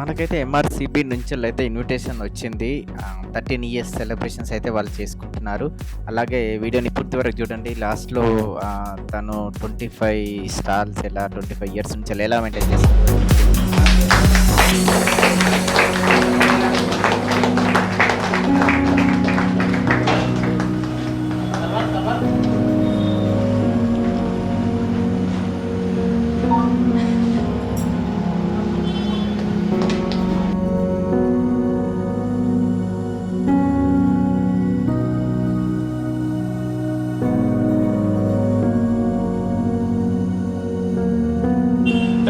మనకైతే MRCB నుంచెల్లయితే invitation వచ్చింది. 13 years celebrations అయితే వాళ్ళు చేసుకుంటున్నారు. అలాగే వీడియోని పూర్తి వరకు చూడండి. లాస్ట్‌లో తను 25 స్టాల్స్ 25 ఇయర్స్ నుంచెల్లి ఎలా మెయింటైన్ చేస్తుందో.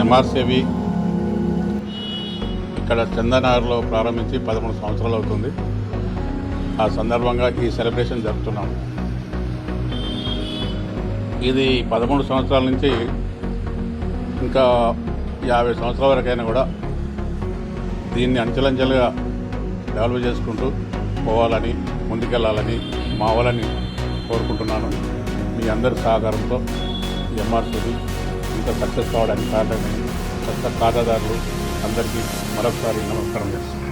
ఎంఆర్‌సిబి ఇక్కడ చందానగర్లో ప్రారంభించి 13 సంవత్సరాలు అవుతుంది. ఆ సందర్భంగా ఈ సెలబ్రేషన్ జరుపుతున్నాం. ఇది 13 సంవత్సరాల నుంచి ఇంకా 50 సంవత్సరాల వరకైనా కూడా దీన్ని అంచెలంచెలుగా డెవలప్ చేసుకుంటూ పోవాలని, ముందుకెళ్ళాలని మా వాళ్ళని కోరుకుంటున్నాను. మీ అందరి సహకారంతో ఎంఆర్‌సిబి ఇంత సక్సెస్ కావడానికి కారణమైన కొత్త ఖాతాదారులు అందరికీ మరొకసారి నమస్కారం చేస్తున్నాను.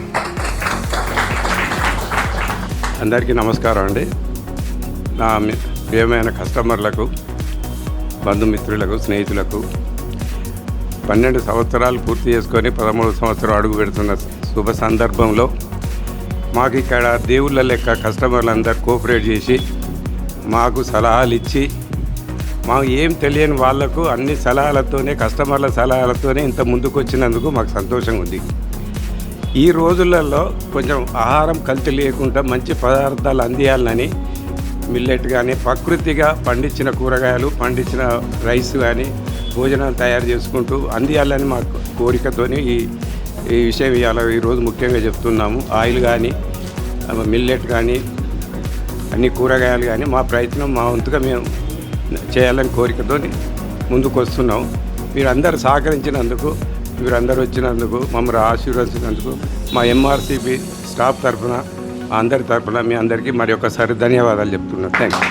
అందరికీ నమస్కారం అండి. నా ప్రియమైన కస్టమర్లకు, బంధుమిత్రులకు, స్నేహితులకు 12 సంవత్సరాలు పూర్తి చేసుకొని 13 సంవత్సరం అడుగు పెడుతున్న శుభ సందర్భంలో మాకు ఇక్కడ దేవుళ్ళ లెక్క కస్టమర్లందరూ కోఆపరేట్ చేసి మాకు సలహాలు ఇచ్చి, మాకు ఏం తెలియని వాళ్లకు అన్ని సలహాలతోనే, కస్టమర్ల సలహాలతోనే ఇంత ముందుకు వచ్చినందుకు మాకు సంతోషంగా ఉంది. ఈ రోజులలో కొంచెం ఆహారం కల్తీ లేకుండా మంచి పదార్థాలు అందియాలని మిల్లెట్ కానీ, ప్రకృతిగా పండించిన కూరగాయలు, పండించిన రైస్ కానీ భోజనం తయారు చేసుకుంటూ అందియాలని మా కోరికతోని ఈ విషయం ఇవాళ ఈరోజు ముఖ్యంగా చెప్తున్నాము. ఆయిల్ కానీ, మిల్లెట్ కానీ, అన్ని కూరగాయలు కానీ మా ప్రయత్నం మా వంతుగా మేము చేయాలని కోరికతో ముందుకు వస్తున్నాం. మీరందరూ సహకరించినందుకు, మీరందరూ వచ్చినందుకు, మమ్మల్ని ఆశీర్వదించినందుకు మా ఎంఆర్‌సిబి స్టాఫ్ తరఫున, అందరి తరఫున మీ అందరికీ మరి ఒకసారి ధన్యవాదాలు చెప్తున్నాను. Thank you.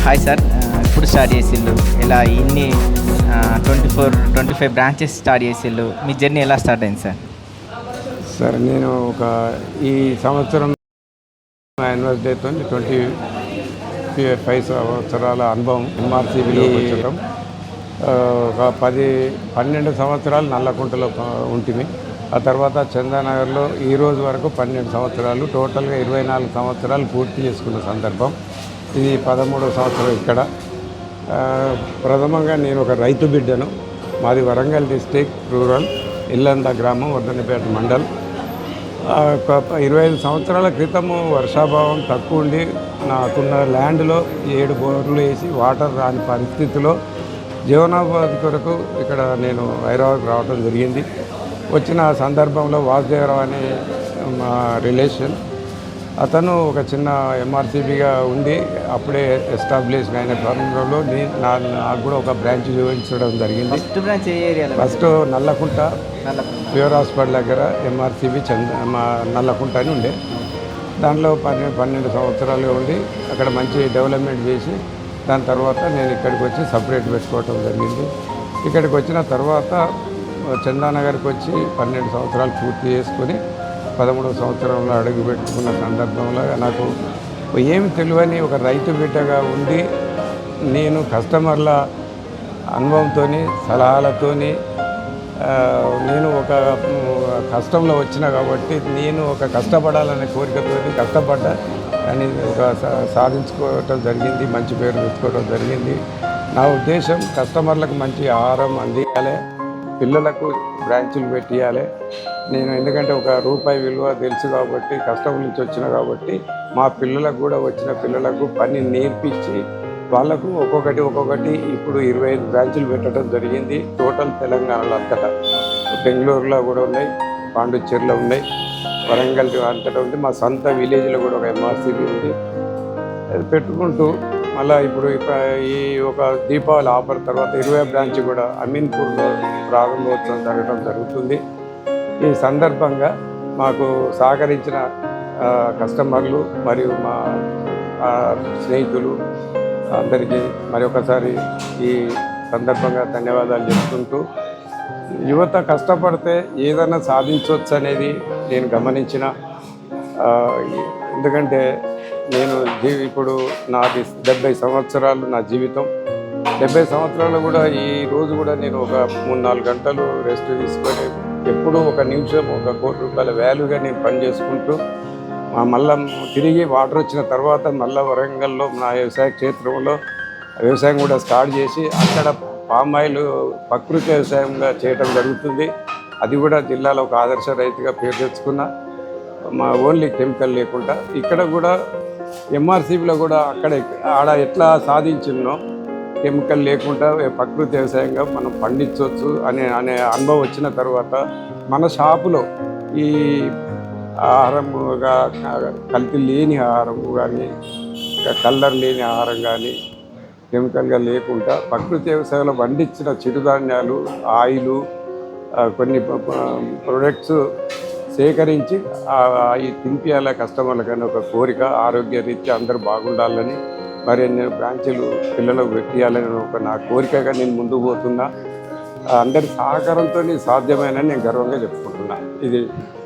హాయ్ సార్, ఇప్పుడు స్టార్ట్ చేసిళ్ళు ఇలా ఇన్ని 25 బ్రాంచెస్ స్టార్ట్ చేసిళ్ళు. మీ జర్నీ ఎలా స్టార్ట్ అయింది సార్? సార్ నేను ఈ సంవత్సరం యానివర్సరీ డేతో 25 సంవత్సరాల అనుభవం ఎంఆర్‌సిబిలో వచ్చడం. ఒక 12 సంవత్సరాలు నల్లకుంటలో ఉంటుంది. ఆ తర్వాత చందానగర్లో ఈ రోజు వరకు 12 సంవత్సరాలు, టోటల్గా 24 సంవత్సరాలు పూర్తి చేసుకున్న సందర్భం. ఇది 13వ సంవత్సరం ఇక్కడ. ప్రథమంగా నేను ఒక రైతు బిడ్డను. మాది వరంగల్ డిస్టిక్, రూరల్, ఇల్లంద గ్రామం, వర్ధన్నపేట మండల్. ఒక 25 సంవత్సరాల క్రితము వర్షాభావం తక్కువ ఉండి నాకున్న ల్యాండ్లో 7 బోర్లు వేసి వాటర్ రాని పరిస్థితిలో జీవనోపాధి కొరకు ఇక్కడ నేను హైదరాబాద్ రావడం జరిగింది. వచ్చిన సందర్భంలో వాసుదేవరావు అనే మా రిలేషన్, అతను ఒక చిన్న ఎంఆర్‌సిబిగా ఉండి అప్పుడే ఎస్టాబ్లిష్ అయిన తరుణంలో నాకు కూడా ఒక బ్రాంచ్ చూపించడం జరిగింది. ఫస్ట్ నల్లకుంట ప్యూర్ హాస్పిటల్ దగ్గర ఎంఆర్‌సిబి నల్లకుంట అని ఉండే. దాంట్లో 12 సంవత్సరాలు ఉండి అక్కడ మంచి డెవలప్మెంట్ చేసి దాని తర్వాత నేను ఇక్కడికి వచ్చి సపరేట్ పెట్టుకోవటం జరిగింది. ఇక్కడికి వచ్చిన తర్వాత చందానగర్కి వచ్చి 12 సంవత్సరాలు పూర్తి చేసుకొని 13వ సంవత్సరంలో అడుగు పెట్టుకున్న సందర్భంలో నాకు ఏమి తెలియని ఒక రైతు బిడ్డగా ఉండి నేను కస్టమర్ల అనుభవంతో సలహాలతోని నేను ఒక కష్టంలో వచ్చిన కాబట్టి నేను ఒక కష్టపడాలనే కోరికతో కష్టపడ్డా అని ఒక సాధించుకోవటం జరిగింది, మంచి పేరు తెచ్చుకోవడం జరిగింది. నా ఉద్దేశం కస్టమర్లకు మంచి ఆహారం అందియాలి, పిల్లలకు బ్రాంచులు పెట్టియాలి. నేను ఎందుకంటే ఒక రూపాయి విలువ తెలుసు కాబట్టి కష్టం నుంచి వచ్చిన కాబట్టి మా పిల్లలకు కూడా వచ్చిన పిల్లలకు పని నేర్పించి వాళ్ళకు ఒక్కొక్కటి ఇప్పుడు 25 బ్రాంచులు పెట్టడం జరిగింది. టోటల్ తెలంగాణలో అంతటా, బెంగళూరులో కూడా ఉన్నాయి, పాండుచ్చేరిలో ఉన్నాయి, వరంగల్ అంతటా ఉంది, మా సొంత విలేజ్లో కూడా ఒక ఎంఆర్సీబీ ఉంది. అది పెట్టుకుంటూ మళ్ళీ ఇప్పుడు ఈ ఒక దీపావళి ఆఫర్ తర్వాత 20 బ్రాంచ్ కూడా అమీన్పూర్లో ప్రారంభోత్సవం జరగడం జరుగుతుంది. ఈ సందర్భంగా మాకు సహకరించిన కస్టమర్లు మరియు మా స్నేహితులు అందరికీ మరి ఒకసారి ఈ సందర్భంగా ధన్యవాదాలు చెప్పుకుంటూ, యువత కష్టపడితే ఏదైనా సాధించవచ్చు అనేది నేను గమనించిన. ఎందుకంటే నేను ఇప్పుడు నాది 70 సంవత్సరాలు నా జీవితం. 70 సంవత్సరాలు కూడా ఈ రోజు కూడా నేను ఒక 3-4 గంటలు రెస్ట్ తీసుకొని ఎప్పుడూ ఒక నిమిషం ₹1 కోటి వాల్యూగా నేను పని చేసుకుంటూ మళ్ళీ తిరిగి వాటర్ వచ్చిన తర్వాత మళ్ళీ వరంగల్లో నా వ్యవసాయ క్షేత్రంలో వ్యవసాయం కూడా స్టార్ట్ చేసి అక్కడ పామ్ ఆయిల్ ప్రకృతి వ్యవసాయంగా చేయడం జరుగుతుంది. అది కూడా జిల్లాలో ఒక ఆదర్శ రైతుగా పేరు తెచ్చుకున్న, మా ఓన్లీ కెమికల్ లేకుండా. ఇక్కడ కూడా ఎంఆర్సీబీలో కూడా ఆడ ఎట్లా సాధించినో కెమికల్ లేకుండా ప్రకృతి వ్యవసాయంగా మనం పండించవచ్చు అనే అనుభవం వచ్చిన తర్వాత మన షాపులో ఈ ఆహారముగా కల్తీ లేని ఆహారము కానీ కలర్ లేని ఆహారం కానీ కెమికల్గా లేకుండా ప్రకృతి వ్యవసాయంలో పండించిన చిరుధాన్యాలు, ఆయిలు, కొన్ని ప్రొడక్ట్స్ సేకరించి ఈ తినిపించాల కస్టమర్లకని ఒక కోరిక. ఆరోగ్య రీత్యా అందరూ బాగుండాలని, మరి నేను బ్రాంచీలు పిల్లలకు పెట్టియాలని ఒక నా కోరికగా నేను ముందుకు పోతున్నా. అందరి సహకారంతో సాధ్యమైన నేను గర్వంగా చెప్పుకుంటున్నా. ఇది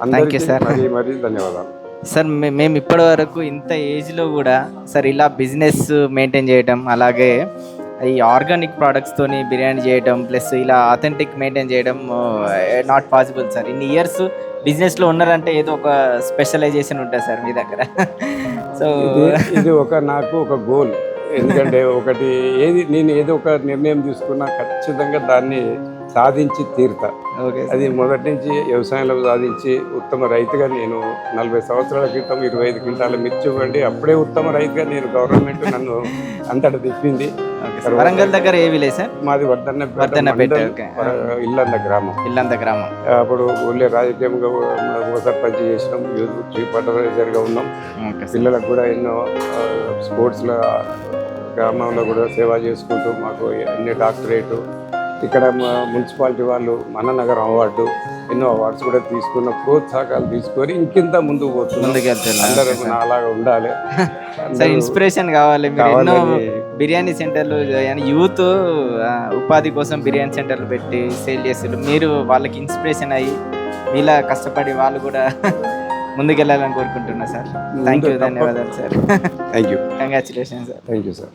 అందరికీ మరి ధన్యవాదాలు సార్. మేము ఇప్పటి వరకు ఇంత ఏజ్లో కూడా సార్ ఇలా బిజినెస్ మెయింటైన్ చేయడం, అలాగే ఈ ఆర్గానిక్ ప్రోడక్ట్స్తోని బిర్యానీ చేయడం, ప్లస్ ఇలా అథెంటిక్ మెయింటైన్ చేయడం నాట్ పాసిబుల్ సార్. ఇన్ని ఇయర్స్ బిజినెస్లో ఉన్నారంటే ఏదో ఒక స్పెషలైజేషన్ ఉంటుంది సార్ మీ దగ్గర. సో ఇది నాకు ఒక గోల్. ఎందుకంటే నేను ఏదో ఒక నిర్ణయం తీసుకున్నా ఖచ్చితంగా దాన్ని సాధించి తీరుతా. అది మొదటి నుంచి వ్యవసాయంలో సాధించి ఉత్తమ రైతుగా నేను 40 సంవత్సరాల క్రితం 25 క్వింటాల మిర్చి ఇవ్వండి, అప్పుడే ఉత్తమ రైతుగా నేను గవర్నమెంట్ నన్ను అంతటా తిప్పింది. వరంగల్ దగ్గర ఏ విలేజ్ సార్? మాది వర్ధన్నపేట, ఇల్లంద గ్రామం. అప్పుడు ఊళ్ళో రాజకీయంగా సర్పంచ్ చేసినాం, యూత్ అడ్వైజర్గా ఉన్నాం. పిల్లలకు కూడా ఎన్నో స్పోర్ట్స్లో గ్రామంలో కూడా సేవ చేసుకుంటూ మాకు అన్ని డాక్టరేటు, ఇక్కడ మున్సిపాలిటీ వాళ్ళు మన్ననగరం అవార్డు, ఎన్నో అవార్డ్స్ కూడా తీసుకున్న, ప్రోత్సాహకాలు తీసుకొని ఇంకింత ముందుకు పోతున్నాం. అందరూ అలాగా ఉండాలి. ఇన్స్పిరేషన్ కావాలి. మీరు ఎన్నో బిర్యానీ సెంటర్లు, యూత్ ఉపాధి కోసం బిర్యానీ సెంటర్లు పెట్టి సేల్ చేస్తారు. మీరు వాళ్ళకి ఇన్స్పిరేషన్ అయ్యి మీలా కష్టపడి వాళ్ళు కూడా ముందుకెళ్ళాలని కోరుకుంటున్నా సార్. థ్యాంక్ యూ, ధన్యవాదాలు sir. Thank you, congratulation sir. Thank you sir.